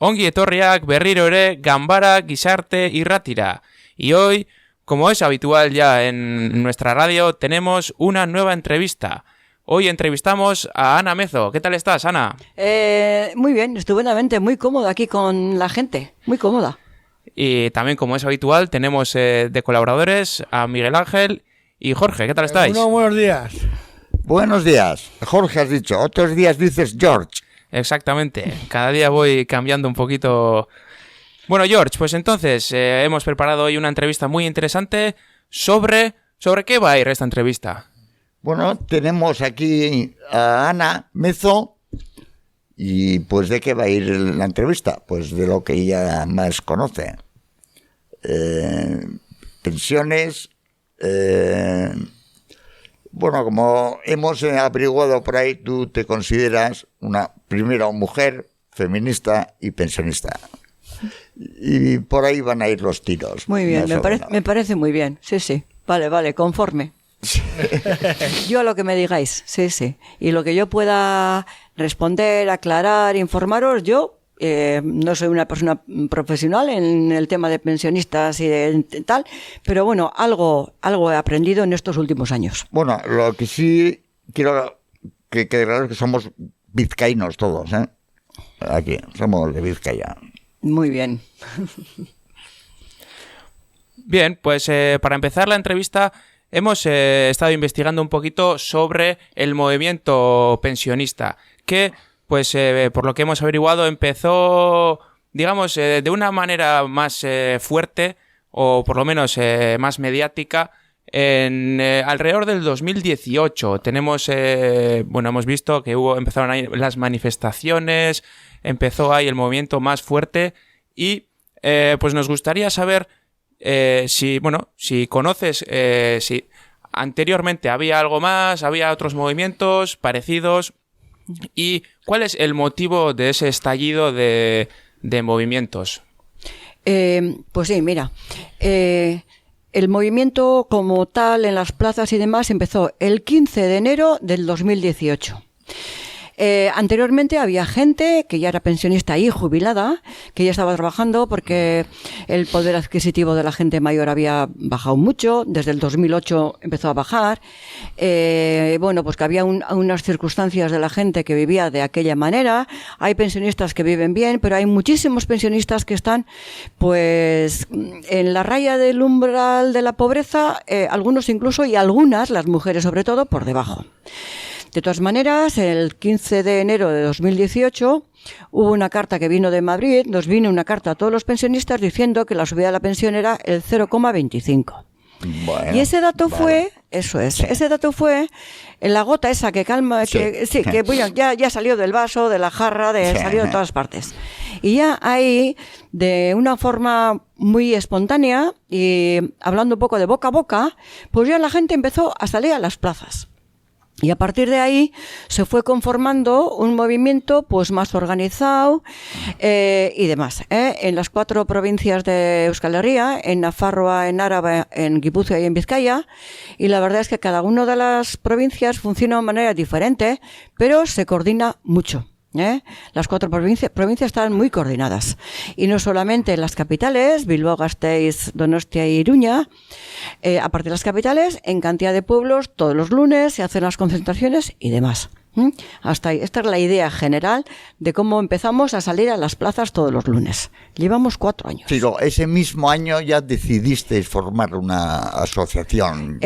Ongi etorriak berriro ere Ganbara Gizarte Irratira. Y hoy, como es habitual ya en nuestra radio, tenemos una nueva entrevista. Hoy entrevistamos a Ana Mezo. ¿Qué tal estás, Ana? Muy bien, estupendamente, muy cómoda aquí con la gente, muy cómoda. Y también, como es habitual, tenemos de colaboradores a Miguel Ángel y Jorge. ¿Qué tal estáis? Buenos días. Buenos días. Jorge has dicho, otros días dices George. Exactamente, cada día voy cambiando un poquito. Bueno, George, pues entonces hemos preparado hoy una entrevista muy interesante sobre qué va a ir esta entrevista. Bueno, tenemos aquí a Ana Mezo y pues ¿de qué va a ir la entrevista? Pues de lo que ella más conoce. Pensiones. Bueno, como hemos averiguado por ahí, tú te consideras primero mujer, feminista y pensionista. Y por ahí van a ir los tiros. Muy bien, me parece muy bien. Sí. Vale, conforme. Sí. Yo a lo que me digáis, sí. Y lo que yo pueda responder, aclarar, informaros, yo no soy una persona profesional en el tema de pensionistas y de tal, pero bueno, algo he aprendido en estos últimos años. Bueno, lo que sí quiero que quede claro es que somos vizcaínos todos, ¿eh? Aquí, somos de Vizcaya. Muy bien. Bien, pues para empezar la entrevista hemos estado investigando un poquito sobre el movimiento pensionista, que pues por lo que hemos averiguado empezó, digamos, de una manera más fuerte o por lo menos más mediática alrededor del 2018. Tenemos, hemos visto que empezaron ahí las manifestaciones, empezó ahí el movimiento más fuerte y pues nos gustaría saber si conoces, si anteriormente había algo más, había otros movimientos parecidos. ¿Y cuál es el motivo de ese estallido de movimientos? Pues sí, mira, el movimiento como tal en las plazas y demás empezó el 15 de enero del 2018. Anteriormente había gente que ya era pensionista y jubilada, que ya estaba trabajando porque el poder adquisitivo de la gente mayor había bajado mucho, desde el 2008 empezó a bajar, pues que había unas circunstancias de la gente que vivía de aquella manera. Hay pensionistas que viven bien, pero hay muchísimos pensionistas que están pues en la raya del umbral de la pobreza, algunos incluso y algunas, las mujeres sobre todo, por debajo. De todas maneras, el 15 de enero de 2018 hubo una carta que vino de Madrid, nos vino una carta a todos los pensionistas diciendo que la subida de la pensión era el 0,25. Bueno, y ese dato fue, ese dato fue la gota esa que calma, que bueno, ya salió del vaso, de la jarra, salió de todas partes. Y ya ahí, de una forma muy espontánea y hablando un poco de boca a boca, pues ya la gente empezó a salir a las plazas. Y a partir de ahí se fue conformando un movimiento pues más organizado y demás. En las 4 provincias de Euskal Herria, en Nafarroa, en Áraba, en Guipúzcoa y en Vizcaya. Y la verdad es que cada una de las provincias funciona de manera diferente, pero se coordina mucho. Las 4 provincias están muy coordinadas y no solamente en las capitales, Bilbao, Gasteiz, Donostia y Iruña, aparte de las capitales, en cantidad de pueblos todos los lunes se hacen las concentraciones y demás. Hasta ahí. Esta es la idea general de cómo empezamos a salir a las plazas todos los lunes. Llevamos 4 años. Pero ese mismo año ya decidisteis formar una asociación.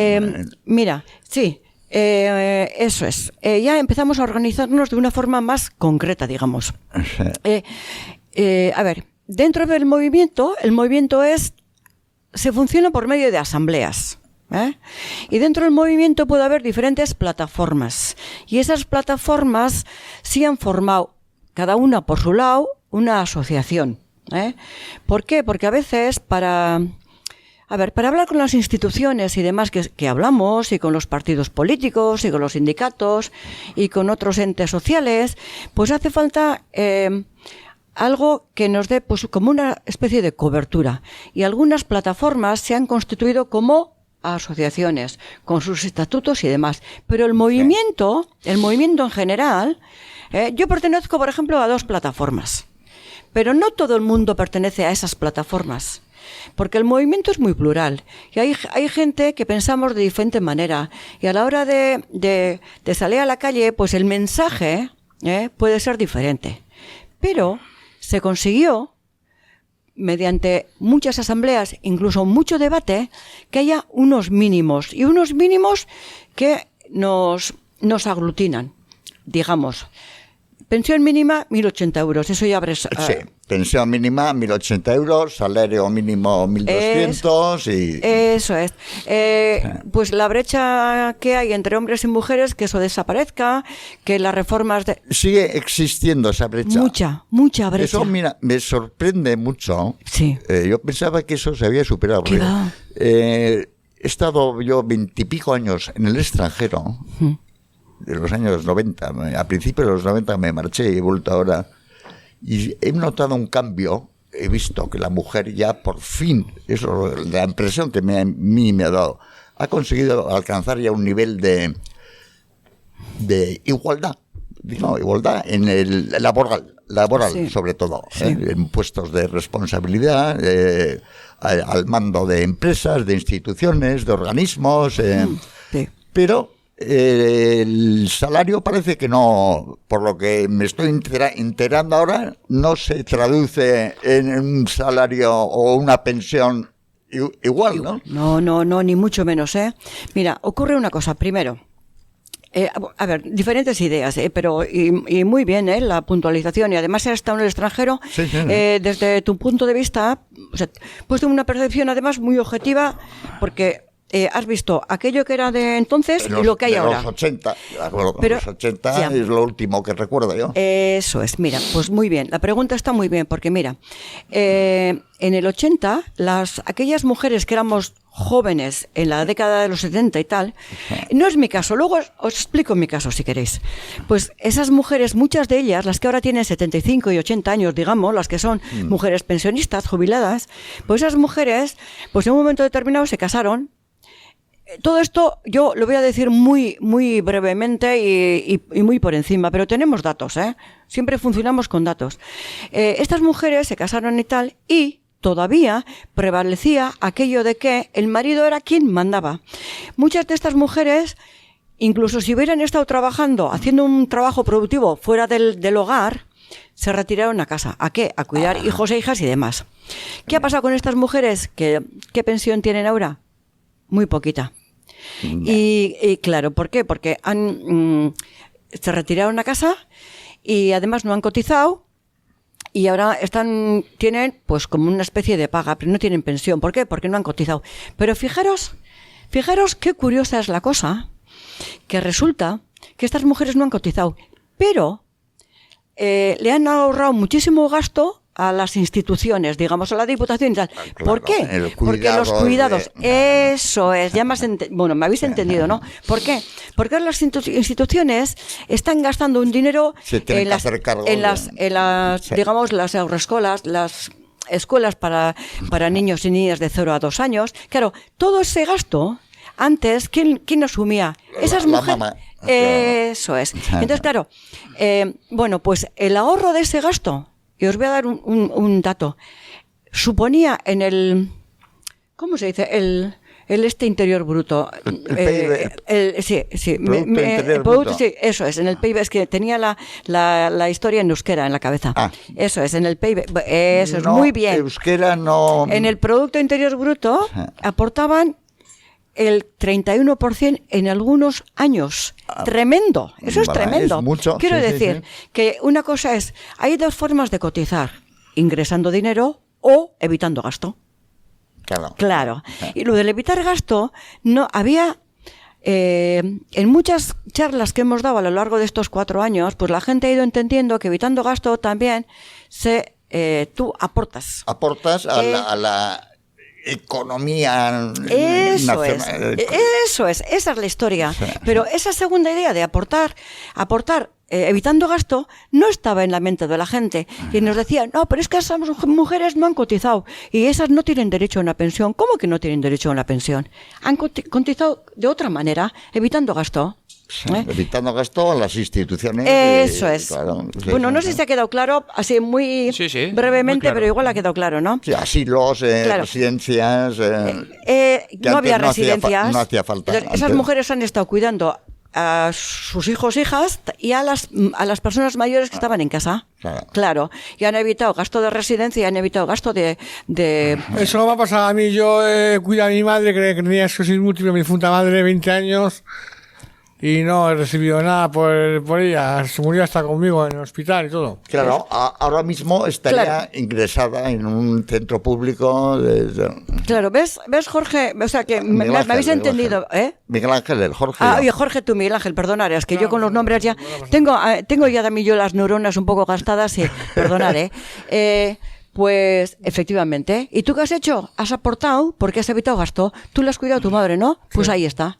Mira, sí. Eso es. Ya empezamos a organizarnos de una forma más concreta, digamos. A ver, dentro del movimiento, el movimiento se funciona por medio de asambleas. Y dentro del movimiento puede haber diferentes plataformas. Y esas plataformas sí han formado, cada una por su lado, una asociación. ¿Por qué? Porque a veces para hablar con las instituciones y demás que hablamos, y con los partidos políticos, y con los sindicatos, y con otros entes sociales, pues hace falta algo que nos dé pues como una especie de cobertura. Y algunas plataformas se han constituido como asociaciones, con sus estatutos y demás. Pero el movimiento en general, yo pertenezco, por ejemplo, a 2 plataformas. Pero no todo el mundo pertenece a esas plataformas. Porque el movimiento es muy plural y hay gente que pensamos de diferente manera y a la hora de salir a la calle, pues el mensaje puede ser diferente. Pero se consiguió, mediante muchas asambleas, incluso mucho debate, que haya unos mínimos y unos mínimos que nos aglutinan, digamos. Pensión mínima, 1.080 euros, eso ya habrás... Sí, pensión mínima, 1.080 euros, salario mínimo, 1.200 y... Eso es. Pues la brecha que hay entre hombres y mujeres, que eso desaparezca, que las reformas... Sigue existiendo esa brecha. Mucha brecha. Eso, mira, me sorprende mucho. Sí. Yo pensaba que eso se había superado. ¿Qué va? He estado yo 20 y pico años en el extranjero... de los años 90, a principios de los 90 me marché y he vuelto ahora y he notado un cambio, he visto que la mujer ya por fin, eso la impresión que a mí me ha dado, ha conseguido alcanzar ya un nivel de igualdad, no, igualdad en el laboral sí. Sobre todo, sí. En puestos de responsabilidad, al mando de empresas, de instituciones, de organismos, sí. Pero el salario parece que no, por lo que me estoy enterando ahora, no se traduce en un salario o una pensión igual, ¿no? No, ni mucho menos, ¿eh? Mira, ocurre una cosa. Primero, a ver, diferentes ideas, pero y muy bien, la puntualización, y además has estado en el extranjero, sí. Desde tu punto de vista, o sea, pues de una percepción además muy objetiva, porque has visto aquello que era de entonces y lo que hay ahora. Los 80, pero, los 80 ya. Es lo último que recuerdo yo. Eso es, mira, pues muy bien. La pregunta está muy bien, porque mira, en el 80, aquellas mujeres que éramos jóvenes en la década de los 70 y tal, no es mi caso, luego os explico mi caso si queréis. Pues esas mujeres, muchas de ellas, las que ahora tienen 75 y 80 años, digamos, las que son mujeres pensionistas, jubiladas, pues esas mujeres, pues en un momento determinado se casaron. Todo esto yo lo voy a decir muy, muy brevemente y muy por encima, pero tenemos datos, siempre funcionamos con datos. Estas mujeres se casaron y tal, y todavía prevalecía aquello de que el marido era quien mandaba. Muchas de estas mujeres, incluso si hubieran estado trabajando, haciendo un trabajo productivo fuera del hogar, se retiraron a casa. ¿A qué? A cuidar hijos e hijas y demás. ¿Qué ha pasado con estas mujeres? ¿Qué pensión tienen ahora? Muy poquita. Y claro, ¿por qué? Porque se retiraron a casa y además no han cotizado y ahora tienen pues como una especie de paga, pero no tienen pensión. ¿Por qué? Porque no han cotizado. Pero fijaros qué curiosa es la cosa, que resulta que estas mujeres no han cotizado, pero le han ahorrado muchísimo gasto a las instituciones, digamos, a la Diputación y tal. Claro, ¿Por qué? Porque los cuidados, eso es, ya me habéis entendido, ¿no? ¿Por qué? Porque las instituciones están gastando un dinero en las digamos, las ahorroescolas, las escuelas para niños y niñas de 0 a 2 años. Claro, todo ese gasto, antes, ¿quién asumía? Esas mujeres. Mamá. Eso es. Entonces, claro, bueno, pues el ahorro de ese gasto, y os voy a dar un dato, suponía en el, ¿cómo se dice? El interior bruto. Sí. Bruto. Sí, eso es, en el PIB, es que tenía la historia en euskera en la cabeza. Eso es, en el PIB, eso es, muy bien. Euskera no. En el Producto Interior Bruto aportaban el 31% en algunos años. Tremendo, eso es tremendo. Es mucho. Quiero decir que una cosa es, hay dos formas de cotizar, ingresando dinero o evitando gasto. Claro. Y lo del evitar gasto, no había, en muchas charlas que hemos dado a lo largo de estos 4 años, pues la gente ha ido entendiendo que evitando gasto también tú aportas. Aportas a la economía nacional. Eso es, esa es la historia. Pero esa segunda idea de aportar evitando gasto no estaba en la mente de la gente. Y nos decían, no, pero es que esas mujeres no han cotizado y esas no tienen derecho a una pensión. ¿Cómo que no tienen derecho a una pensión? Han cotizado de otra manera, evitando gasto. Sí, evitando gasto a las instituciones. Eso es. Claro, sí, bueno, no sé si ha quedado claro, así muy Sí, sí, brevemente, muy claro. pero igual ha quedado claro, ¿no? Sí, asilos, Claro. residencias. que No había antes residencias. No hacía falta. Entonces, esas Antes- mujeres han estado cuidando a sus hijos, hijas y a las personas mayores que estaban en casa. Claro. Y han evitado gasto de residencia y han evitado gasto de Eso no me ha pasado a mí. Yo cuido a mi madre, que tenía esclerosis múltiple, mi difunta madre, 20 años, y no he recibido nada por ella. Se murió hasta conmigo en el hospital y todo. Claro, ahora mismo estaría Claro. ingresada en un centro público. Claro, ¿ves, Jorge? O sea, que me Miguel Ángel, habéis Miguel entendido, Ángel. ¿eh? Miguel Ángel, el Jorge. Ah, oye, Jorge, tú, Miguel Ángel, perdonar, es que yo con los nombres ya tengo ya también yo las neuronas un poco gastadas y perdonar, pues efectivamente. ¿Y tú qué has hecho? Has aportado porque has evitado gasto. Tú le has cuidado a tu madre, ¿no? Pues ahí está.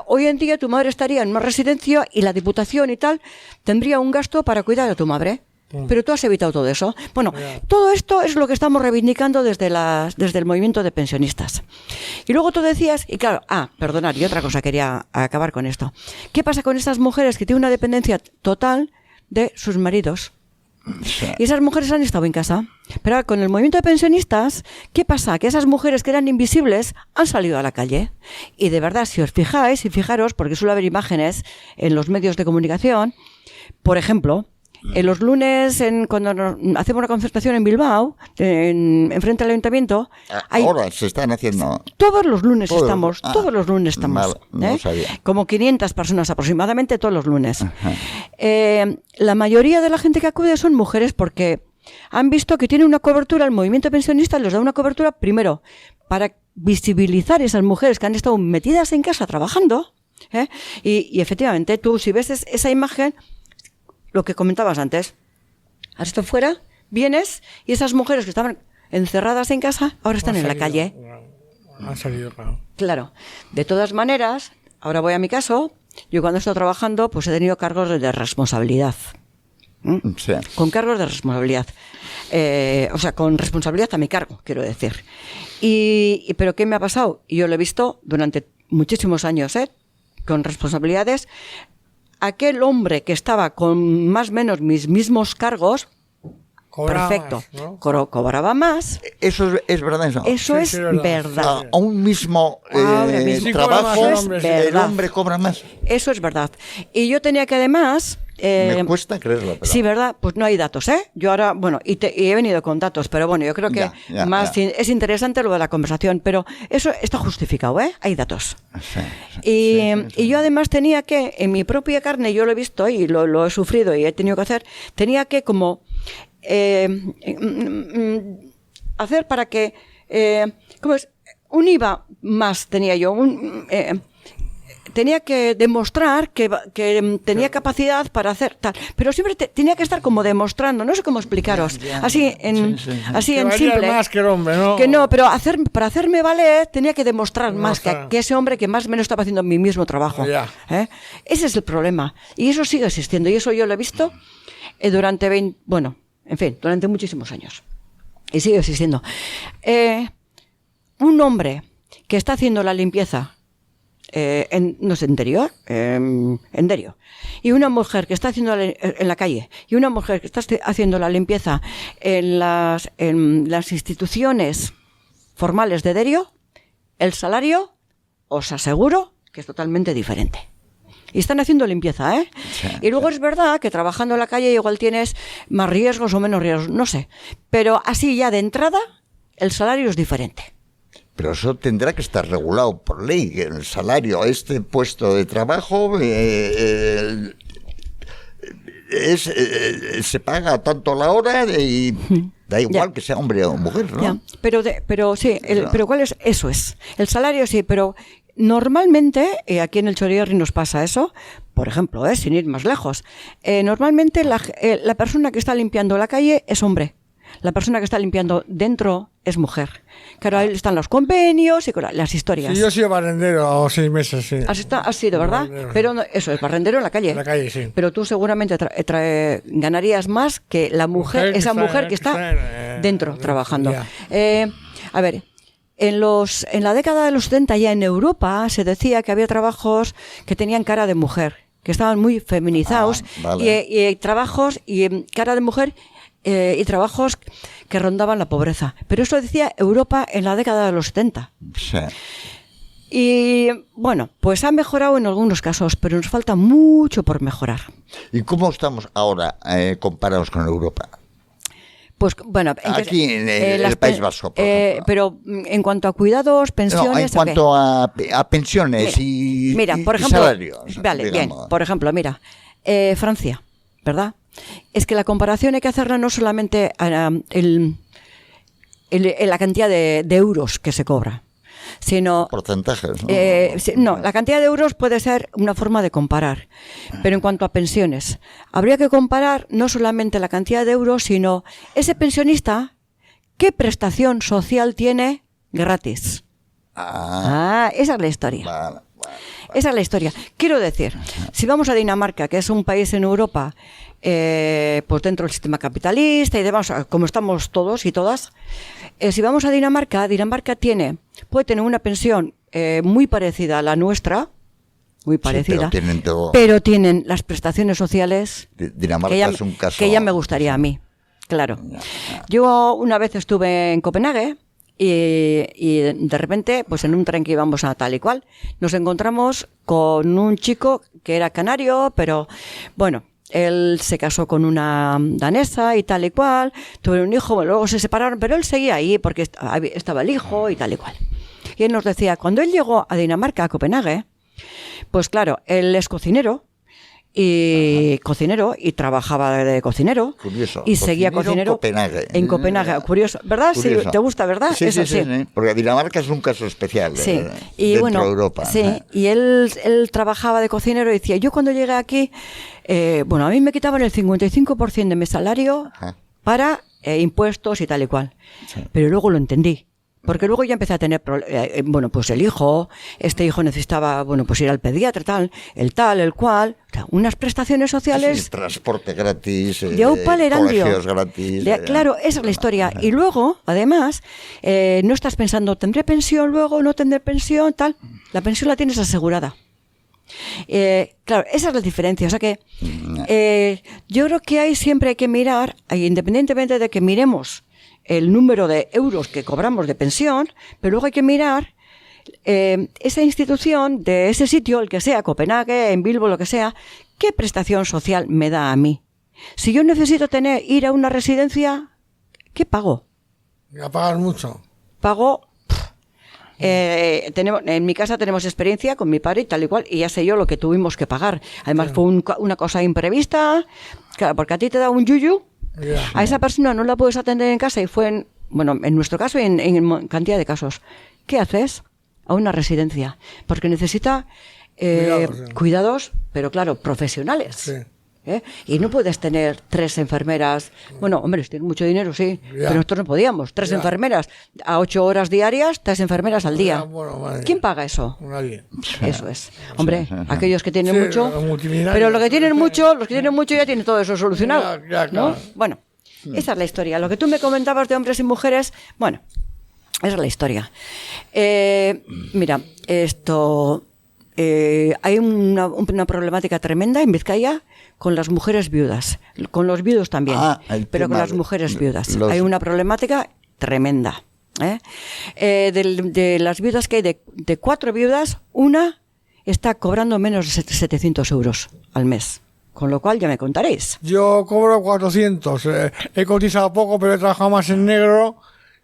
Hoy en día tu madre estaría en una residencia y la Diputación y tal tendría un gasto para cuidar a tu madre. Pero tú has evitado todo eso. Bueno, todo esto es lo que estamos reivindicando desde el movimiento de pensionistas. Y luego tú decías, y claro, perdonar, y otra cosa quería acabar con esto. ¿Qué pasa con estas mujeres que tienen una dependencia total de sus maridos? Sí. Y esas mujeres han estado en casa. Pero ahora, con el movimiento de pensionistas, ¿qué pasa? Que esas mujeres que eran invisibles han salido a la calle. Y de verdad, si os fijáis, y fijaros, porque suele haber imágenes en los medios de comunicación, por ejemplo, en los lunes, cuando hacemos una concertación en Bilbao, enfrente al ayuntamiento, Ahora se están haciendo. todos los lunes Todos. estamos, todos los lunes estamos. Mal, no sabía. Como 500 personas aproximadamente todos los lunes. La mayoría de la gente que acude son mujeres porque han visto que tiene una cobertura, el movimiento pensionista les da una cobertura, primero, para visibilizar esas mujeres que han estado metidas en casa trabajando. Y efectivamente, tú si ves esa imagen, lo que comentabas antes, has estado fuera, vienes y esas mujeres que estaban encerradas en casa ahora están en la calle. Han salido, claro. Claro. De todas maneras, ahora voy a mi caso, yo cuando he estado trabajando pues he tenido cargos de responsabilidad. Sí. Con cargos de responsabilidad. O sea, con responsabilidad a mi cargo, quiero decir. ¿Pero qué me ha pasado? Yo lo he visto durante muchísimos años, con responsabilidades. Aquel hombre que estaba con más o menos mis mismos cargos, Cobraba perfecto, más, ¿no? cobraba más. Eso es verdad. Eso Sí, es sí, verdad. verdad. A un mismo Ahora mismo. Sí, cobra trabajo, más el hombre, sí. el Verdad. hombre cobra más. Eso es verdad. Y yo tenía que además... Me cuesta creerlo. Pero... Sí, ¿verdad? Pues no hay datos, ¿eh? Yo ahora, bueno, y he venido con datos, pero bueno, yo creo que es interesante lo de la conversación, pero eso está justificado, ¿eh? Hay datos. Sí, Y yo además tenía que, en mi propia carne, yo lo he visto y lo he sufrido y he tenido que hacer, tenía que como hacer para que, ¿cómo es? Un IVA más tenía yo, tenía que demostrar que tenía capacidad para hacer tal, pero siempre tenía que estar como demostrando, no sé cómo explicaros, así en Que simple, más que el hombre, ¿no? que no, pero para hacerme valer tenía que demostrar más Demostrar. que ese hombre que más o menos estaba haciendo mi mismo trabajo. Ya. Ese es el problema y eso sigue existiendo y eso yo lo he visto durante durante muchísimos años y sigue existiendo. Un hombre que está haciendo la limpieza no sé, interior, en Derio. Y una mujer que está haciendo en la calle, y una mujer que está haciendo la limpieza en las instituciones formales de Derio, el salario, os aseguro que es totalmente diferente. Y están haciendo limpieza, ¿eh? Sí, y luego es verdad que trabajando en la calle igual tienes más riesgos o menos riesgos, no sé. Pero así ya de entrada, el salario es diferente. Pero eso tendrá que estar regulado por ley, que el salario, este puesto de trabajo se paga tanto la hora y da igual que sea hombre o mujer, ¿no? Ya. Pero sí, pero ¿cuál es? Eso es. El salario sí, pero normalmente, aquí en el Chorierri nos pasa eso, por ejemplo, sin ir más lejos, normalmente la persona que está limpiando la calle es hombre. La persona que está limpiando dentro es mujer. Claro, ahí están los convenios y las historias. Sí, yo he sido barrendero 6 meses, sí. Has sido, ¿verdad? Barrendero. Pero eso es barrendero en la calle. En la calle, sí. Pero tú seguramente ganarías más que la mujer, esa mujer que está dentro trabajando. ya. A ver, en la década de los 70 ya en Europa se decía que había trabajos que tenían cara de mujer, que estaban muy feminizados, vale. y trabajos y cara de mujer y trabajos que rondaban la pobreza. Pero eso decía Europa en la década de los 70. Sí. Y bueno, pues ha mejorado en algunos casos, pero nos falta mucho por mejorar. ¿Y cómo estamos ahora comparados con Europa? Pues bueno, Aquí en el País Vasco, por ejemplo. Pero en cuanto a cuidados, pensiones... No, en cuanto a pensiones mira, y por ejemplo, salarios. Vale, digamos. bien. Por ejemplo, mira, Francia, ¿verdad? Es que la comparación hay que hacerla no solamente en la cantidad de euros que se cobra, sino... Porcentajes, ¿no? No, la cantidad de euros puede ser una forma de comparar, pero en cuanto a pensiones, habría que comparar no solamente la cantidad de euros, sino ese pensionista, ¿qué prestación social tiene gratis? Esa es la historia. Vale. Esa es la historia. Quiero decir, si vamos a Dinamarca, que es un país en Europa, pues dentro del sistema capitalista y demás, como estamos todos y todas, si vamos a Dinamarca, puede tener una pensión muy parecida a la nuestra, muy parecida, pero tienen las prestaciones sociales Dinamarca es un caso... que ya me gustaría a mí, claro. Yo una vez estuve en Copenhague y de repente, pues en un tren que íbamos a tal y cual, nos encontramos con un chico que era canario, pero bueno, él se casó con una danesa y tal y cual, tuvieron un hijo, luego se separaron, pero él seguía ahí porque estaba el hijo y tal y cual. Y él nos decía, cuando él llegó a Dinamarca, a Copenhague, pues claro, él es cocinero y trabajaba de cocinero. Curioso. Y seguía cocinero en Copenhague. Curioso, ¿verdad? Curioso. Sí, te gusta, ¿verdad? Sí, eso sí. Porque Dinamarca es un caso especial y dentro bueno, de Europa. Sí, y él trabajaba de cocinero y decía, yo cuando llegué aquí, a mí me quitaban el 55% de mi salario para impuestos y tal y cual. Sí. Pero luego lo entendí. Porque luego ya empecé a tener pues el hijo, este hijo necesitaba, pues ir al pediatra, el cual, o sea, unas prestaciones sociales. Sí, transporte gratis, de colegios gratis. Claro, esa es la historia. Y luego, además, no estás pensando, ¿tendré pensión luego? ¿No tendré pensión? Tal. La pensión la tienes asegurada. Claro, esa es la diferencia. O sea que yo creo que siempre hay que mirar, independientemente de que miremos el número de euros que cobramos de pensión, pero luego hay que mirar esa institución de ese sitio, el que sea, Copenhague, en Bilbo, lo que sea, ¿qué prestación social me da a mí? Si yo necesito ir a una residencia, ¿qué pago? ¿A pagar mucho? Pago... en mi casa tenemos experiencia con mi padre y tal y cual, y ya sé yo lo que tuvimos que pagar. Además fue una cosa imprevista, claro, porque a ti te da un yuyu. A esa persona no la puedes atender en casa y fue en nuestro caso y en cantidad de casos. ¿Qué haces? A una residencia. Porque necesita cuidados, pero claro, profesionales. Sí. Y no puedes tener 3 enfermeras. Bueno, hombre, si tienes mucho dinero, sí. Pero nosotros no podíamos. 3 enfermeras a 8 horas diarias, 3 enfermeras al día. ¿Quién paga eso? Nadie. Eso es. Hombre, aquellos que tienen mucho. Pero los que tienen mucho ya tienen todo eso solucionado. ¿No? Bueno, esa es la historia. Lo que tú me comentabas de hombres y mujeres, bueno, esa es la historia. Mira, esto... hay una problemática tremenda en Vizcaya con las mujeres viudas, con los viudos también, pero con las mujeres viudas. Hay una problemática tremenda. De las viudas que hay, de 4 viudas, una está cobrando menos de 700 euros al mes. Con lo cual ya me contaréis. Yo cobro 400. He cotizado poco, pero he trabajado más en negro.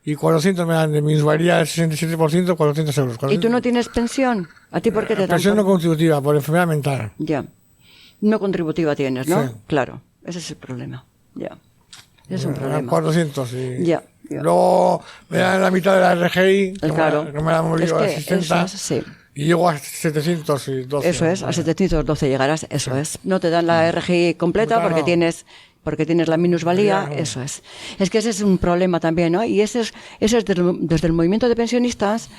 Y 400 me dan de minusvalía del 67%, 400 euros. 400. ¿Y tú no tienes pensión? ¿A ti por qué te dan? Pensión no contributiva, por enfermedad mental. Ya. No contributiva tienes, ¿no? Sí. Claro. Ese es el problema. Ya. Ese es un problema. 400, sí. Ya. Luego me dan la mitad de la RGI, claro. que me la han movido a asistenta. Sí. Y llego a 712. Eso es, a 712 llegarás, eso es. No te dan la RGI completa porque tienes la minusvalía, eso es. Es que ese es un problema también, ¿no? Y ese es desde el movimiento de pensionistas.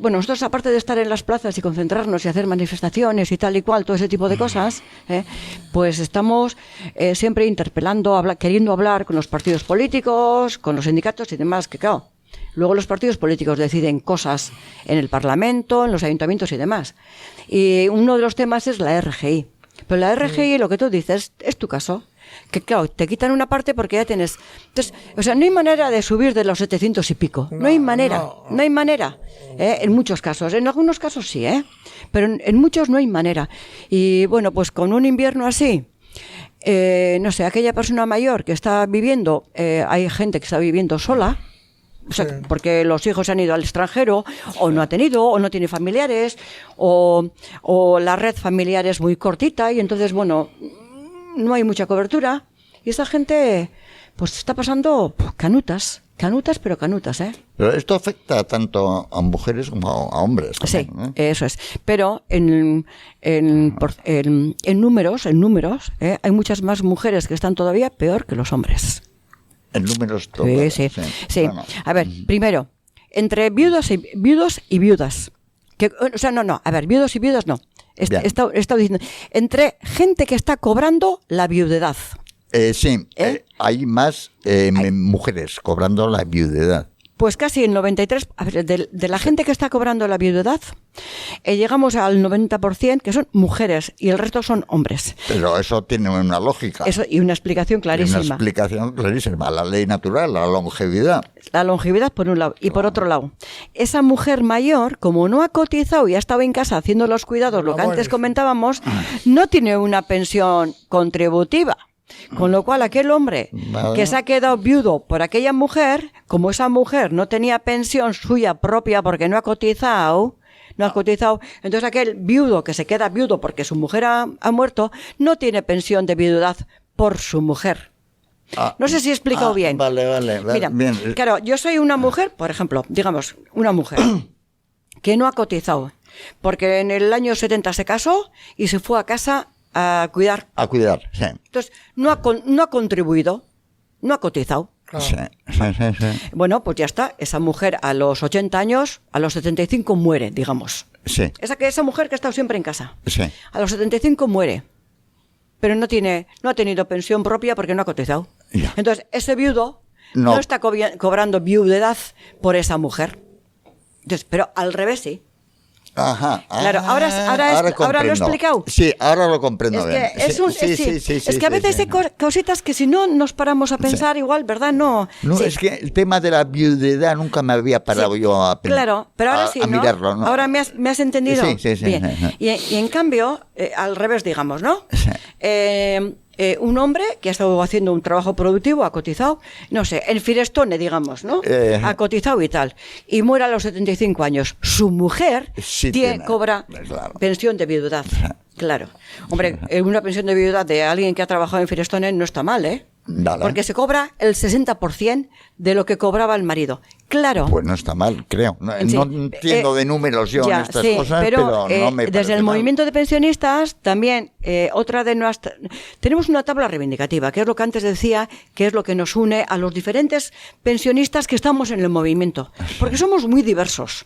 Nosotros, aparte de estar en las plazas y concentrarnos y hacer manifestaciones y tal y cual, todo ese tipo de cosas, pues estamos siempre interpelando, queriendo hablar con los partidos políticos, con los sindicatos y demás, que claro, Luego los partidos políticos deciden cosas en el Parlamento, en los ayuntamientos y demás. Y uno de los temas es la RGI. Pero la RGI, lo que tú dices, es tu caso. Que claro, te quitan una parte porque ya tienes... Entonces, o sea, no hay manera de subir de los 700 y pico. No hay manera. No hay manera. En muchos casos. En algunos casos sí, pero en muchos no hay manera. Y bueno, pues con un invierno así... no sé, aquella persona mayor que está viviendo, hay gente que está viviendo sola, o sea, porque los hijos han ido al extranjero, o no ha tenido, o no tiene familiares, o la red familiar es muy cortita y entonces, bueno, no hay mucha cobertura. Y esa gente, pues está pasando canutas, pero canutas, Pero esto afecta tanto a mujeres como a hombres. También, sí, eso es. Pero en números, hay muchas más mujeres que están todavía peor que los hombres. En números todo. Sí. Bueno. A ver, primero, entre viudos y viudas. Viudos y viudas no. He estado diciendo, entre gente que está cobrando la viudedad. Hay más mujeres cobrando la viudedad. Pues casi el 93%, a ver, de la gente que está cobrando la viudedad, llegamos al 90% que son mujeres y el resto son hombres. Pero eso tiene una lógica. Eso, y una explicación clarísima. Una explicación clarísima. La ley natural, la longevidad. La longevidad por un lado. Y por otro lado, esa mujer mayor, como no ha cotizado y ha estado en casa haciendo los cuidados, lo que antes comentábamos, no tiene una pensión contributiva. Con lo cual, aquel hombre que se ha quedado viudo por aquella mujer, como esa mujer no tenía pensión suya propia porque no ha cotizado, entonces aquel viudo que se queda viudo porque su mujer ha muerto, no tiene pensión de viudedad por su mujer. No sé si he explicado bien. Vale. Mira, bien. Claro, yo soy una mujer, por ejemplo, digamos, una mujer que no ha cotizado, porque en el año 70 se casó y se fue a casa a cuidar. Sí. Entonces, no ha contribuido, no ha cotizado. Claro. Sí. Bueno, pues ya está. Esa mujer a los 80 años, a los 75 muere, digamos. Sí. Esa mujer que ha estado siempre en casa. Sí. A los 75 muere. Pero no ha tenido pensión propia porque no ha cotizado. Ya. Entonces, ese viudo no está cobrando viudedad por esa mujer. Entonces, pero al revés sí. Ajá. Claro, ahora lo he explicado. Sí, ahora lo comprendo bien. Es que a veces hay cositas que si no nos paramos a pensar igual, ¿verdad? No, es que el tema de la viudedad nunca me había parado yo a pensar. Claro, pero ahora sí, ¿no? Mirarlo, ¿no? Ahora me has entendido. Sí. Bien. Y en cambio, al revés, digamos, ¿no? Sí. Un hombre que ha estado haciendo un trabajo productivo, ha cotizado, no sé, en Firestone, digamos, ¿no? Ha cotizado y tal. Y muere a los 75 años. Su mujer cobra pensión de viudedad. Claro. Hombre, una pensión de viudedad de alguien que ha trabajado en Firestone no está mal, ¿eh? Dale. Porque se cobra el 60% de lo que cobraba el marido. Claro. Pues no está mal, creo. No entiendo de números yo en estas cosas, pero no me parece desde el mal. movimiento de pensionistas también tenemos una tabla reivindicativa, que es lo que antes decía, que es lo que nos une a los diferentes pensionistas que estamos en el movimiento, porque somos muy diversos.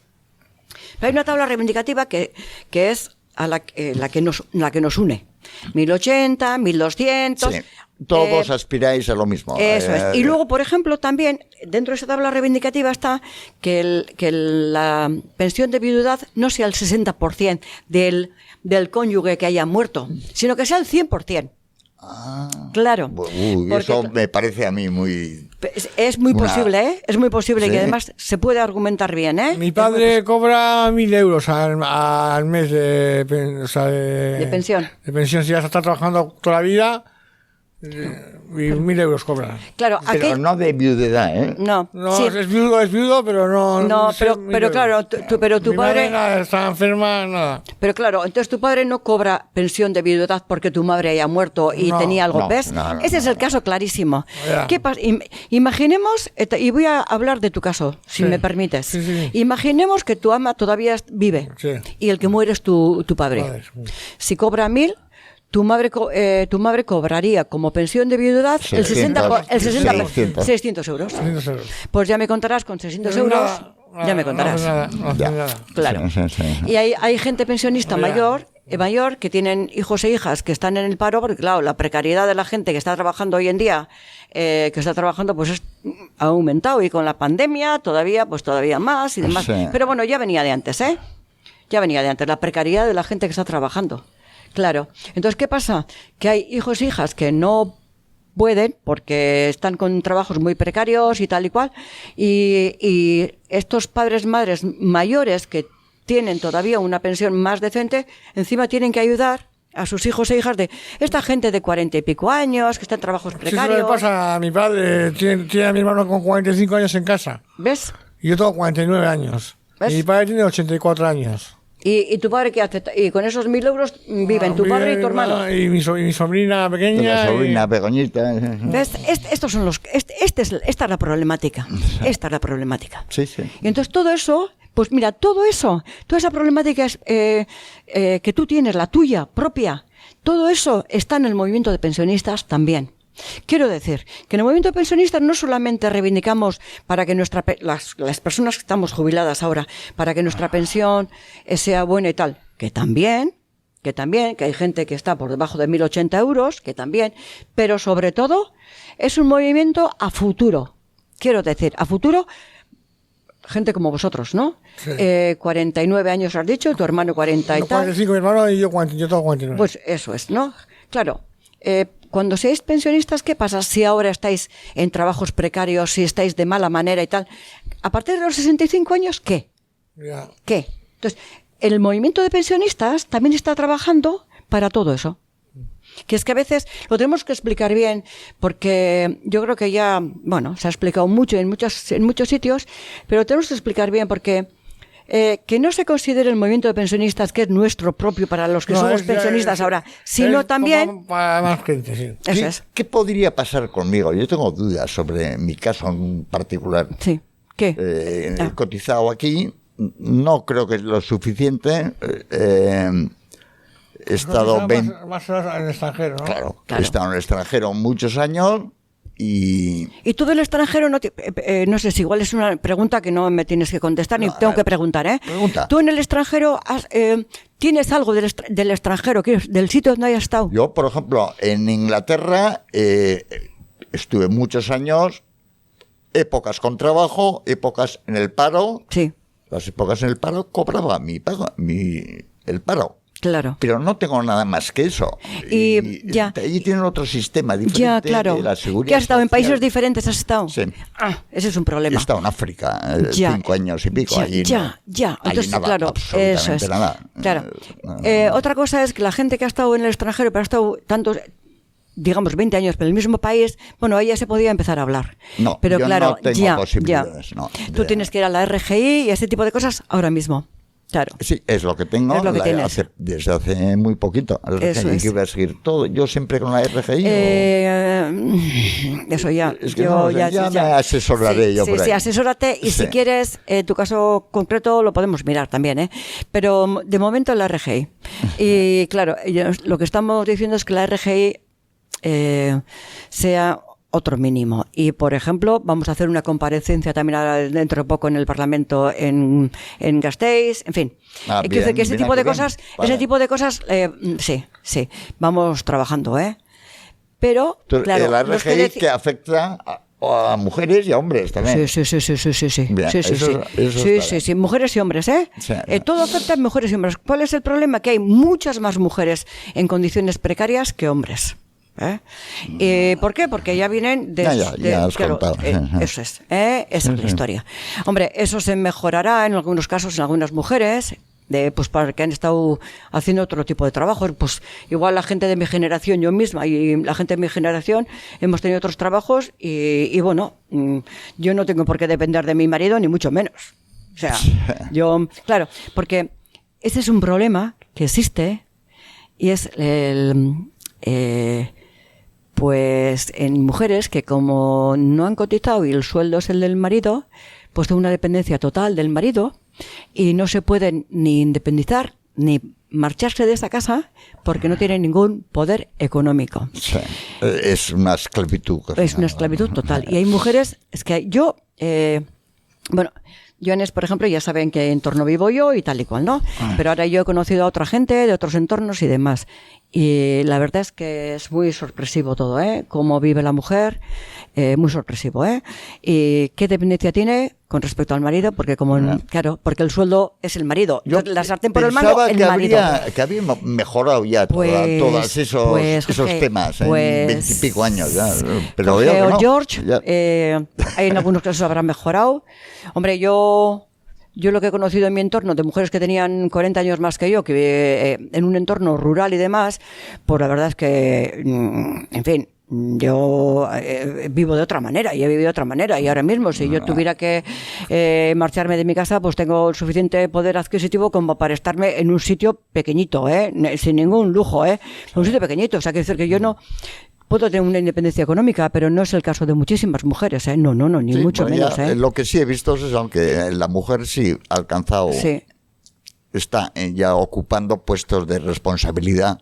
Pero hay una tabla reivindicativa que es a la que nos une. 1080, 1200. Sí. Todos aspiráis a lo mismo. Eso es. Y luego, por ejemplo, también dentro de esa tabla reivindicativa está que la pensión de viudedad no sea el 60% del cónyuge que haya muerto, sino que sea el 100%. Claro. Eso me parece a mí muy... Es muy posible, ¿eh? Es muy posible, y además se puede argumentar bien, ¿eh? Mi padre cobra 1.000 euros al mes de pensión. De pensión, si ya está trabajando toda la vida... Y 1.000 euros cobran. Claro, pero no de viudedad, ¿eh? No, sí. es viudo, pero no. No, pero claro, pero tu mi padre madre está enferma, nada. Pero claro, entonces tu padre no cobra pensión de viudedad porque tu madre haya muerto y tenía algo, ¿ves? Ese es el caso clarísimo. ¿Qué pasa? Imaginemos, y voy a hablar de tu caso, si me permites. Sí. Imaginemos que tu ama todavía vive y el que muere es tu padre. Si cobra 1.000, tu madre cobraría como pensión de viudedad 600 euros. 600 euros. Pues ya me contarás con 600 euros. Ya me contarás. No hace nada. Claro. Y hay gente pensionista mayor mayor, que tienen hijos e hijas que están en el paro, porque claro, la precariedad de la gente que está trabajando hoy en día, pues ha aumentado, y con la pandemia todavía más y demás. Sí. Pero bueno, ya venía de antes, ya venía de antes, la precariedad de la gente que está trabajando. Claro. Entonces, ¿qué pasa? Que hay hijos e hijas que no pueden porque están con trabajos muy precarios y tal y cual, y estos padres, madres mayores que tienen todavía una pensión más decente, encima tienen que ayudar a sus hijos e hijas de esta gente de 40 y pico años, que está en trabajos precarios. Sí, eso le pasa a mi padre, tiene a mi hermano con 45 años en casa. ¿Ves? Y yo tengo 49 años. ¿Ves? Y mi padre tiene 84 años. ¿Y tu padre qué hace? Y con esos 1.000 euros viven tu padre y tu hermano. Y mi sobrina pequeña. La sobrina pequeñita. ¿Ves? Esta es la problemática. Esta es la problemática. Sí, sí. Y entonces todo eso, pues mira, toda esa problemática que tú tienes, la tuya propia, todo eso está en el movimiento de pensionistas también. Quiero decir que en el movimiento de pensionistas no solamente reivindicamos para que las personas que estamos jubiladas ahora, para que nuestra pensión sea buena y tal, que también, que hay gente que está por debajo de 1.080 euros, que también, pero sobre todo es un movimiento a futuro. Quiero decir, a futuro, gente como vosotros, ¿no? Sí. 49 años has dicho, tu hermano 40 y tal. 45 mi hermano y yo tengo 49. Pues eso es, ¿no? Claro. Cuando seáis pensionistas, ¿qué pasa si ahora estáis en trabajos precarios, si estáis de mala manera y tal? A partir de los 65 años, ¿qué? Ya. ¿Qué? Entonces, el movimiento de pensionistas también está trabajando para todo eso. Que es que a veces lo tenemos que explicar bien, porque yo creo que ya, bueno, se ha explicado mucho en muchos sitios, pero lo tenemos que explicar bien porque que no se considere el movimiento de pensionistas, que es nuestro propio para los que somos pensionistas ahora, sino también para más gente, sí. Eso es. ¿Qué podría pasar conmigo? Yo tengo dudas sobre mi caso en particular. Sí. ¿Qué? He cotizado aquí, no creo que es lo suficiente. He estado más en el extranjero, ¿no? Claro, he estado en el extranjero muchos años. Y tú del extranjero, no sé si igual es una pregunta que no me tienes que contestar, ni tengo que preguntar, ¿eh? Pregunta. ¿Tú en el extranjero tienes algo del extranjero, del sitio donde hayas estado? Yo, por ejemplo, en Inglaterra estuve muchos años, épocas con trabajo, épocas en el paro. Sí. Las épocas en el paro cobraba el paro. Claro. Pero no tengo nada más que eso. Y ya. Allí tienen otro sistema diferente Ya, claro. de la seguridad ¿Que has estado en social. países diferentes? ¿Has estado? Sí. Ese es un problema. He estado en África, Ya. 5 años y pico. Allí Ya. allí Entonces, nada, claro, absolutamente eso es. nada. Claro. Otra cosa es que la gente que ha estado en el extranjero, pero ha estado tantos, digamos, 20 años en el mismo país, bueno, ahí ya se podía empezar a hablar. No, pero yo claro, no tengo posibilidades. No. Tú tienes que ir a la RGI y ese tipo de cosas ahora mismo. Claro. Sí, es lo que tengo Es lo que tienes. desde hace muy poquito. La Eso RGI es. que iba a seguir todo. Yo siempre con la RGI. Eso ya. Es que no sé, ya me asesoraré yo por ahí. Sí, asesórate y Sí. si quieres, tu caso concreto lo podemos mirar también, ¿eh? Pero de momento la RGI. Y claro, lo que estamos diciendo es que la RGI sea otro mínimo. Y, por ejemplo, vamos a hacer una comparecencia también ahora dentro de poco en el Parlamento en Gasteiz, en fin. Quiero decir que ese tipo de cosas, sí, vamos trabajando, ¿eh? Pero, claro, la RGI que afecta a mujeres y a hombres también. Sí. Bien, Sí, mujeres y hombres, ¿eh? Sí. Todo afecta a mujeres y hombres. ¿Cuál es el problema? Que hay muchas más mujeres en condiciones precarias que hombres. ¿Por qué? Porque ya vienen Ya has contado. Eso es, esa es la historia. Hombre, eso se mejorará en algunos casos en algunas mujeres, pues para que han estado haciendo otro tipo de trabajo. Pues igual la gente de mi generación, yo misma y la gente de mi generación hemos tenido otros trabajos y bueno, yo no tengo por qué depender de mi marido ni mucho menos. O sea, claro, porque ese es un problema que existe y es pues en mujeres que como no han cotizado y el sueldo es el del marido, pues de una dependencia total del marido y no se pueden ni independizar ni marcharse de esa casa porque no tienen ningún poder económico. Sí. Es una esclavitud. Es una esclavitud total. Y hay mujeres, es que yo Joanes, por ejemplo, ya saben qué entorno vivo yo y tal y cual, ¿no? Pero ahora yo he conocido a otra gente de otros entornos y demás. Y la verdad es que es muy sorpresivo todo, ¿eh? Cómo vive la mujer, muy sorpresivo, ¿eh? Y qué dependencia tiene con respecto al marido, porque claro, porque el sueldo es el marido. Entonces, la sartén por el mango, el marido. Que había mejorado ya todos esos temas en 20 y pico años. Ya. Pero Jorge veo que no. George, hay en algunos casos habrán mejorado. Hombre, yo lo que he conocido en mi entorno de mujeres que tenían 40 años más que yo, que en un entorno rural y demás, pues la verdad es que, en fin, yo vivo de otra manera y he vivido de otra manera, y ahora mismo si yo tuviera que marcharme de mi casa, pues tengo el suficiente poder adquisitivo como para estarme en un sitio pequeñito, sin ningún lujo, un sitio pequeñito. O sea, quiere decir que yo no puedo tener una independencia económica, pero no es el caso de muchísimas mujeres, no, ni mucho menos. Lo que sí he visto es aunque la mujer sí ha alcanzado, está ya ocupando puestos de responsabilidad.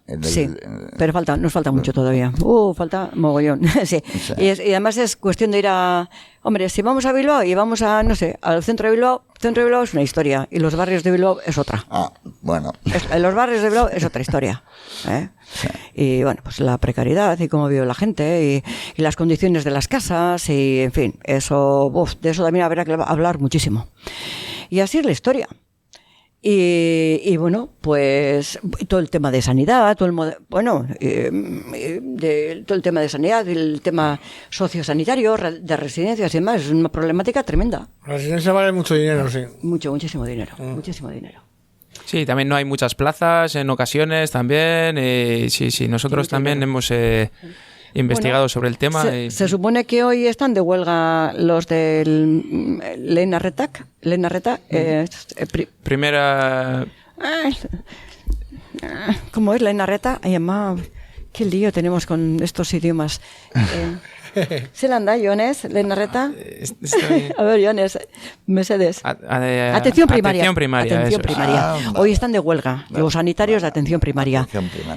Pero nos falta mucho todavía. Falta mogollón. Sí. Y además es cuestión de ir a... Hombre, si vamos a Bilbao y vamos a, no sé, al centro de Bilbao es una historia, y los barrios de Bilbao es otra. Bueno. Los barrios de Bilbao es otra historia. Sí. Y bueno, pues la precariedad y cómo vive la gente y las condiciones de las casas y, en fin, eso, de eso también habrá que hablar muchísimo. Y así es la historia. Y bueno, pues todo el tema de sanidad, todo el tema de sanidad, el tema sociosanitario, de residencias y demás, es una problemática tremenda. La residencia vale mucho dinero, sí. Muchísimo dinero, muchísimo dinero. Sí, también no hay muchas plazas en ocasiones también. Sí, nosotros también hemos investigado sobre el tema. Se supone que hoy están de huelga los del Lena Reta. Primera... ¿Cómo es Lena Reta? Ay, mamá, qué lío tenemos con estos idiomas. ¿Se le anda, Jones? ¿Lena Reta? A ver, Jones, Mercedes. Atención primaria. Atención primaria. Hoy están de huelga los sanitarios de atención primaria.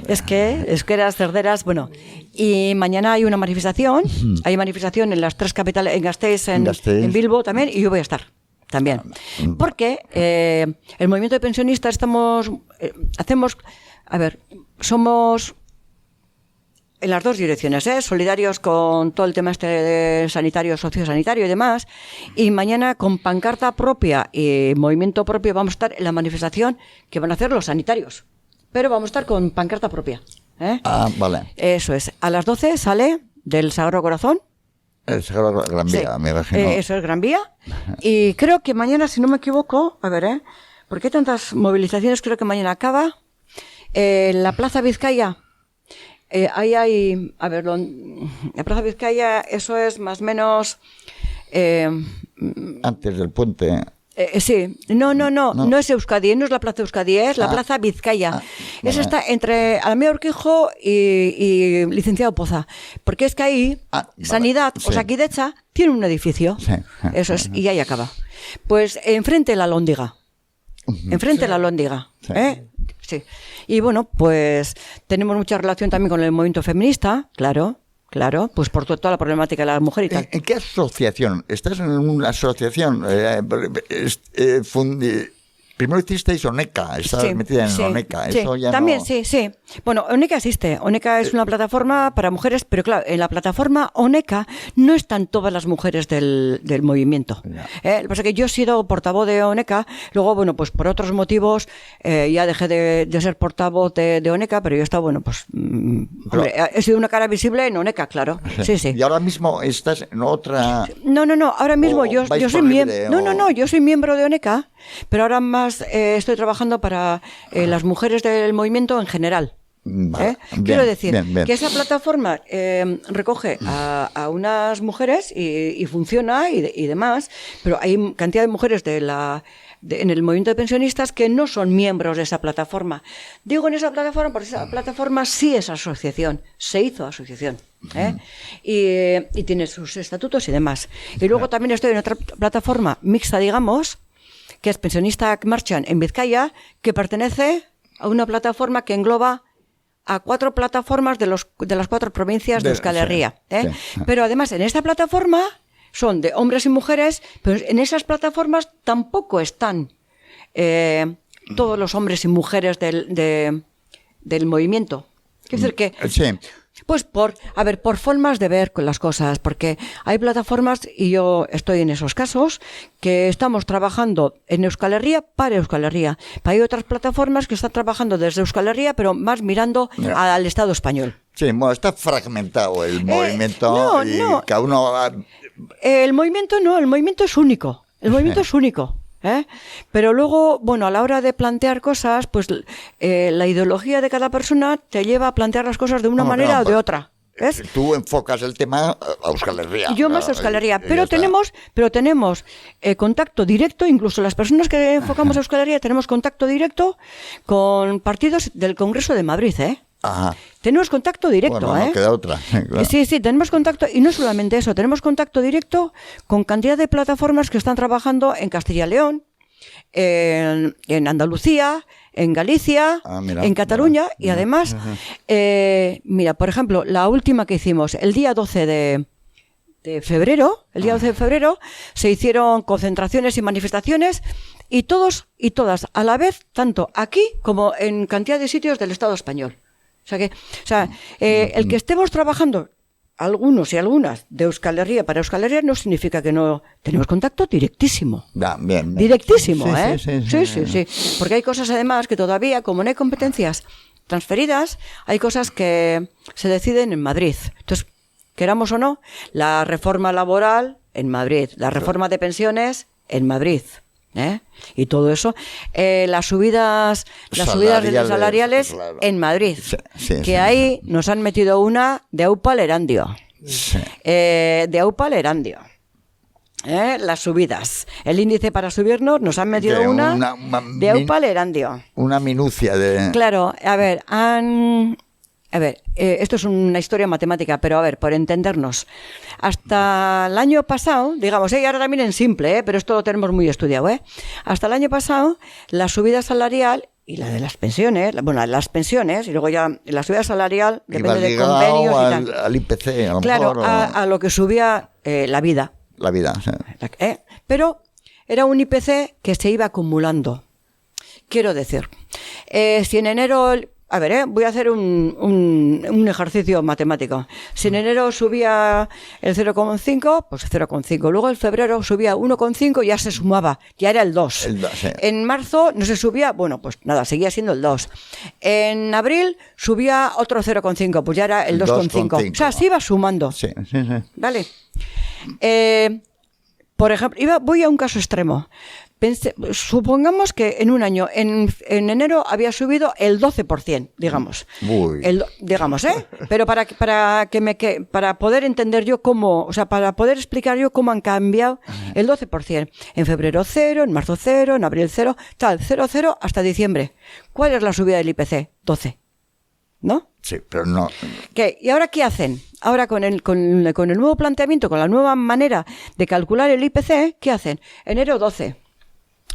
Es que las cerderas, bueno. Y mañana hay una manifestación. Hay manifestación en las 3 capitales, en Gasteiz, en Bilbo también, y yo voy a estar también. Porque el movimiento de pensionistas somos en las dos direcciones, solidarios con todo el tema de sanitario, sociosanitario y demás, y mañana con pancarta propia y movimiento propio vamos a estar en la manifestación que van a hacer los sanitarios, pero vamos a estar con pancarta propia. Vale. Eso es, a las 12 sale del Sagrado Corazón. El Sagrado Gran Vía, me imagino. Eso es Gran Vía, y creo que mañana, si no me equivoco, a ver, porque hay tantas movilizaciones, creo que mañana acaba en la Plaza Vizcaya. Ahí hay, a ver, la Plaza Vizcaya, eso es más o menos... antes del puente. Sí, no es Euskadi, no es la Plaza Euskadi, es la Plaza Vizcaya. Eso está entre Alameda Urquijo y Licenciado Poza. Porque es que ahí, Sanidad, Osakidecha, tiene un edificio. Sí. Eso es, y ahí acaba. Pues enfrente de la Lóndiga. Enfrente de la Lóndiga. Sí. Y bueno, pues tenemos mucha relación también con el movimiento feminista, claro, pues por toda la problemática de la mujer y tal. ¿En qué asociación? ¿Estás en una asociación? Primero hicisteis ONECA, estás metida en ONECA. Eso ya también, no... sí. Bueno, ONECA existe. ONECA es una plataforma para mujeres, pero claro, en la plataforma ONECA no están todas las mujeres del movimiento. Lo que pasa es que yo he sido portavoz de ONECA, luego, bueno, pues por otros motivos ya dejé de ser portavoz de ONECA, pero yo he estado, bueno, pues hombre, he sido una cara visible en ONECA, claro. Sí. ¿Y ahora mismo estás en otra...? No, ahora mismo yo soy miembro... yo soy miembro de ONECA, pero ahora más estoy trabajando para las mujeres del movimiento en general. Quiero decir que esa plataforma recoge a unas mujeres y funciona y demás, pero hay cantidad de mujeres en el movimiento de pensionistas que no son miembros de esa plataforma. Digo en esa plataforma porque esa plataforma sí es asociación, se hizo asociación. Y tiene sus estatutos y demás. Y luego también estoy en otra plataforma mixta, digamos, que es Pensionista Marchan en Vizcaya, que pertenece a una plataforma que engloba a 4 plataformas de las 4 provincias de Euskal Herria. Pero además en esta plataforma son de hombres y mujeres, pero en esas plataformas tampoco están todos los hombres y mujeres del movimiento. Quiero decir que... Sí. Pues por formas de ver con las cosas, porque hay plataformas, y yo estoy en esos casos, que estamos trabajando en Euskal Herria para Euskal Herria. Hay otras plataformas que están trabajando desde Euskal Herria, pero más mirando al Estado español. Sí, bueno, está fragmentado el movimiento no. cada uno... El movimiento es único. El movimiento es único. Pero luego, bueno, a la hora de plantear cosas, pues la ideología de cada persona te lleva a plantear las cosas de una manera o de otra. ¿Ves? Tú enfocas el tema a Euskal Herria. Yo más a Euskal Herria, pero tenemos contacto directo, incluso las personas que enfocamos a Euskal Herria tenemos contacto directo con partidos del Congreso de Madrid, Ajá. Tenemos contacto directo, Bueno, no queda otra. Claro. Sí, tenemos contacto, y no solamente eso, tenemos contacto directo con cantidad de plataformas que están trabajando en Castilla y León, en Andalucía, en Galicia, en Cataluña, y además, mira, por ejemplo, la última que hicimos, el día 12 de febrero, se hicieron concentraciones y manifestaciones, y todos y todas a la vez, tanto aquí como en cantidad de sitios del Estado español. El que estemos trabajando algunos y algunas de Euskal Herria para Euskal Herria no significa que no tenemos contacto directísimo. Bien. Directísimo, Sí. Porque hay cosas además que todavía, como no hay competencias transferidas, hay cosas que se deciden en Madrid. Entonces, queramos o no, la reforma laboral en Madrid, la reforma de pensiones en Madrid. Y todo eso, las subidas salariales claro. en Madrid, Sí. Ahí nos han metido una de Aupal Erandio, las subidas, el índice para subirnos, nos han metido una de Aupal Erandio, una minucia de... Claro, esto es una historia matemática, pero por entendernos. Hasta el año pasado, digamos, y ahora también en simple, pero esto lo tenemos muy estudiado, Hasta el año pasado, la subida salarial y la de las pensiones, las pensiones, y luego ya la subida salarial depende de convenios y tal. Al IPC, a lo claro, mejor. A lo que subía la vida. La vida, sí. Pero era un IPC que se iba acumulando. Quiero decir, si en enero... voy a hacer un ejercicio matemático. Si en enero subía el 0,5, pues 0,5. Luego en febrero subía 1,5 y ya se sumaba, ya era el 2. Sí. En marzo no se subía, bueno, pues nada, seguía siendo el 2. En abril subía otro 0,5, pues ya era el 2,5. O sea, se iba sumando. Sí. ¿Vale? Por ejemplo, voy a un caso extremo. Supongamos que en un año, en enero había subido el 12%, digamos. Pero para poder entender yo cómo, para poder explicar yo cómo han cambiado el 12%. En febrero 0, en marzo 0, en abril 0, 0 hasta diciembre. ¿Cuál es la subida del IPC? 12. ¿No? Sí, pero no. ¿Y ahora qué hacen? Ahora con el nuevo planteamiento, con la nueva manera de calcular el IPC, ¿qué hacen? Enero 12.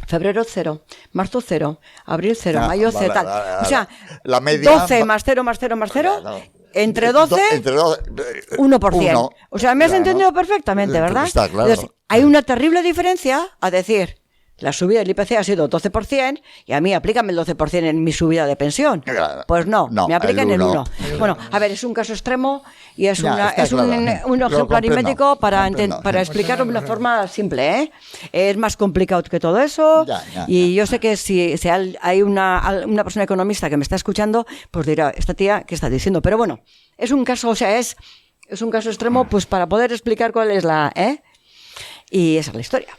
Febrero 0, marzo 0, abril 0, mayo 0, tal. O sea, la media 12 más 0 más 0 más 0, entre 12, 1%. O sea, me has entendido perfectamente, ¿verdad? Está claro. Entonces, hay una terrible diferencia a decir, la subida del IPC ha sido 12% y a mí aplícame el 12% en mi subida de pensión. Pues no, me aplican el 1. Bueno, es un caso extremo y es un ejemplo aritmético para explicarlo de una forma simple. Es más complicado que todo eso. Y yo sé que si hay una persona economista que me está escuchando, pues dirá, esta tía, ¿qué está diciendo? Pero bueno, es un caso, es un caso extremo pues para poder explicar cuál es la... Y esa es la historia.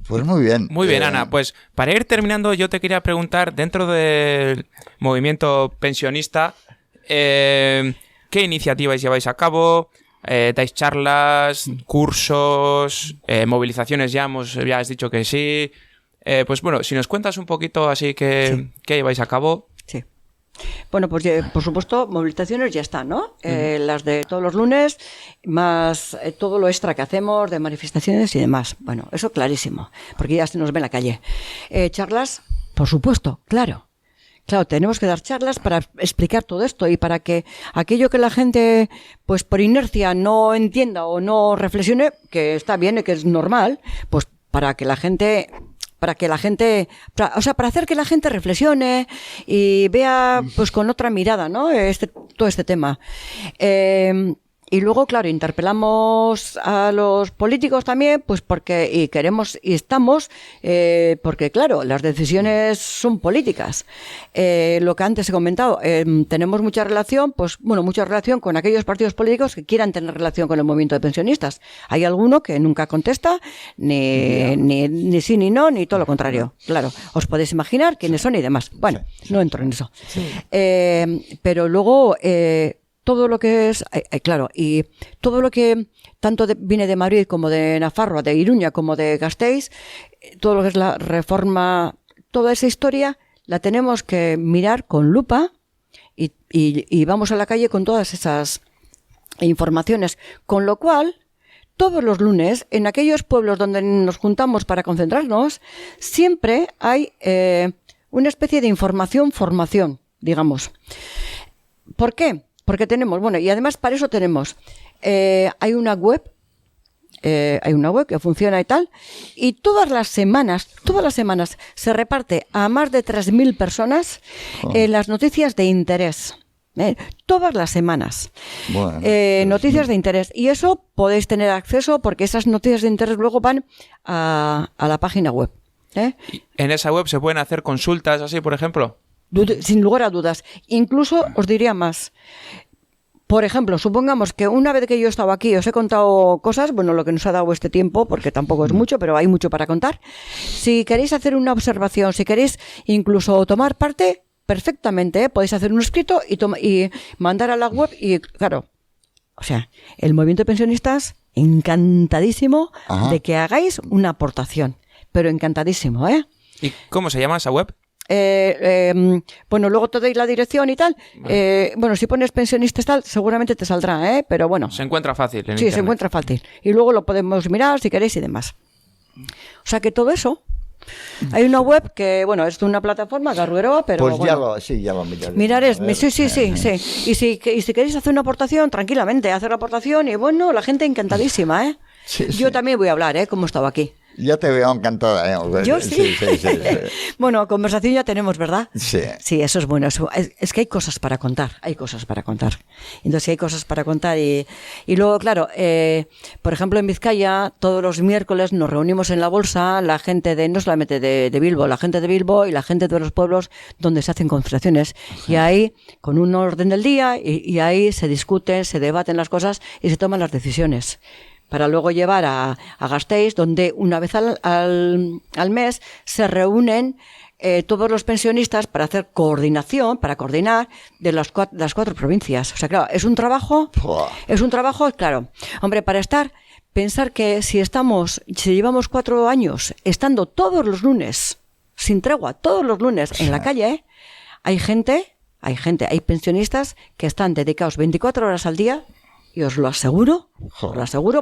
Pues muy bien. Muy bien, Ana. Pues para ir terminando, yo te quería preguntar, dentro del movimiento pensionista, ¿qué iniciativas lleváis a cabo? ¿Dais charlas, cursos, movilizaciones? Ya has dicho que sí. Pues bueno, si nos cuentas un poquito así ¿qué lleváis a cabo? Sí. Bueno, pues por supuesto, movilizaciones ya están, ¿no? Las de todos los lunes, más todo lo extra que hacemos de manifestaciones y demás. Bueno, eso clarísimo, porque ya se nos ve en la calle. Charlas, por supuesto, claro. Claro, tenemos que dar charlas para explicar todo esto y para que aquello que la gente, pues por inercia no entienda o no reflexione, que está bien y que es normal, pues para hacer que la gente reflexione y vea pues con otra mirada, ¿no? Todo este tema. Y luego, claro, interpelamos a los políticos también, pues porque porque claro, las decisiones son políticas. Lo que antes he comentado, tenemos mucha relación con aquellos partidos políticos que quieran tener relación con el movimiento de pensionistas. Hay alguno que nunca contesta, ni sí ni no, ni todo lo contrario. Claro, os podéis imaginar quiénes son y demás. Bueno, no entro en eso. Pero luego, todo lo que es, claro, y todo lo que tanto viene de Madrid como de Nafarroa, de Iruña como de Gasteiz, todo lo que es la reforma, toda esa historia la tenemos que mirar con lupa y vamos a la calle con todas esas informaciones. Con lo cual, todos los lunes, en aquellos pueblos donde nos juntamos para concentrarnos, siempre hay una especie de formación, digamos. ¿Por qué? Porque tenemos, y además para eso tenemos, hay una web que funciona y tal, y todas las semanas se reparte a más de 3.000 personas las noticias de interés. Todas las semanas. Bueno, noticias de interés. Y eso podéis tener acceso porque esas noticias de interés luego van a la página web. ¿En esa web se pueden hacer consultas así, por ejemplo? Sin lugar a dudas. Incluso os diría más. Por ejemplo, supongamos que una vez que yo he estado aquí os he contado cosas, lo que nos ha dado este tiempo, porque tampoco es mucho, pero hay mucho para contar. Si queréis hacer una observación, si queréis incluso tomar parte, perfectamente, podéis hacer un escrito y mandar a la web y, claro, o sea, el movimiento de pensionistas, encantadísimo de que hagáis una aportación, pero encantadísimo, ¿eh? ¿Y cómo se llama esa web? Luego te doy la dirección y tal. Si pones pensionistas tal, seguramente te saldrá, pero bueno. Se encuentra fácil en Sí, internet. se encuentra fácil. Y luego lo podemos mirar si queréis y demás. O sea que todo eso. Hay una web que, es de una plataforma, Garrueroa, pero pues ya lo miraré. Miraréis, sí. Y si queréis hacer una aportación, tranquilamente, hacer la aportación y la gente encantadísima, ¿eh? Sí, Yo también voy a hablar, como he estado aquí. Ya te veo encantada, ¿eh? Yo sí. Sí. Conversación ya tenemos, ¿verdad? Sí. Sí, eso es bueno. Es que hay cosas para contar, Entonces hay cosas para contar y luego, claro, por ejemplo, en Vizcaya, todos los miércoles nos reunimos en la bolsa, la gente no solamente de Bilbo, la gente de Bilbo y la gente de los pueblos donde se hacen conversaciones. Y ahí, con un orden del día, y ahí se discuten, se debaten las cosas y se toman las decisiones. Para luego llevar a Gasteiz, donde una vez al mes se reúnen todos los pensionistas para hacer para coordinar de las cuatro provincias. O sea, claro, es un trabajo, claro. Hombre, pensar que si llevamos 4 años estando todos los lunes, sin tregua, todos los lunes en la calle, hay pensionistas que están dedicados 24 horas al día. Y os lo aseguro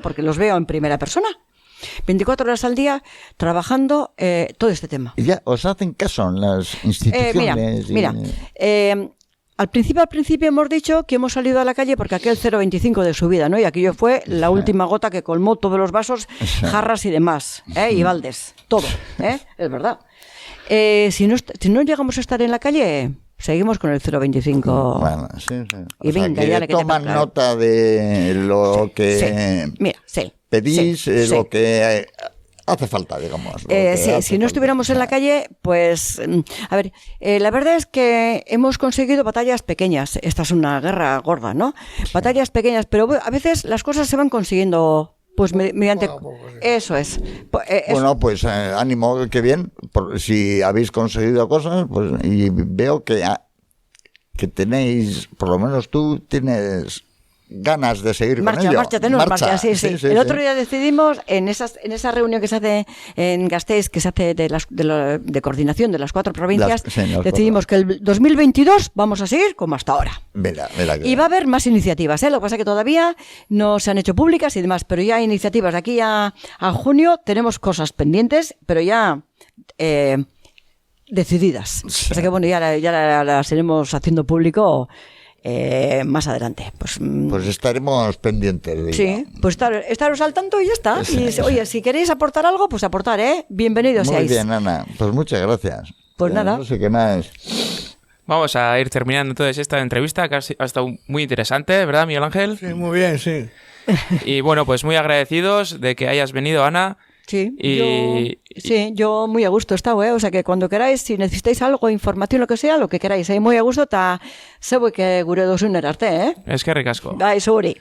porque los veo en primera persona. 24 horas al día trabajando todo este tema. ¿Y ya os hacen caso en las instituciones? Mira, al principio hemos dicho que hemos salido a la calle porque aquel 0,25 de subida, ¿no? Y aquello fue la última gota que colmó todos los vasos, jarras y demás, y baldes, todo, es verdad. Si no llegamos a estar en la calle, seguimos con el 0,25. Bueno, sí. Y venga, ya le toman nota de lo que pedís, lo que hace falta, digamos. Si no estuviéramos en la calle, pues, a ver, la verdad es que hemos conseguido batallas pequeñas. Esta es una guerra gorda, ¿no? Batallas pequeñas, pero a veces las cosas se van consiguiendo. Pues mediante... Eso es. Pues ánimo, que bien. Si habéis conseguido cosas, pues y veo que tenéis, por lo menos tú tienes ganas de seguir con ello. Marcha, sí. El otro día decidimos, en esa reunión que se hace en Gasteiz, que se hace de coordinación de las 4 provincias, decidimos que el 2022 vamos a seguir como hasta ahora. Y va a haber más iniciativas, Lo que pasa es que todavía no se han hecho públicas y demás, pero ya hay iniciativas. De aquí a junio tenemos cosas pendientes, pero ya decididas. O sea que bueno, ya las iremos haciendo público más adelante. Pues estaremos pendientes. Sí, pues estaros al tanto y ya está. Y oye, si queréis aportar algo, pues aportar, bienvenidos seáis. Muy bien, Ana, pues muchas gracias. Pues nada. No sé qué más. Vamos a ir terminando entonces esta entrevista, que ha estado muy interesante, ¿verdad, Miguel Ángel? Sí, muy bien, sí. Y bueno, pues muy agradecidos de que hayas venido, Ana. Sí, Y yo muy a gusto he estado, o sea que cuando queráis, si necesitáis algo, información, lo que sea, lo que queráis, muy a gusto, ta zeuek gure dozun erarte, es que ricasco. Bai, zuri.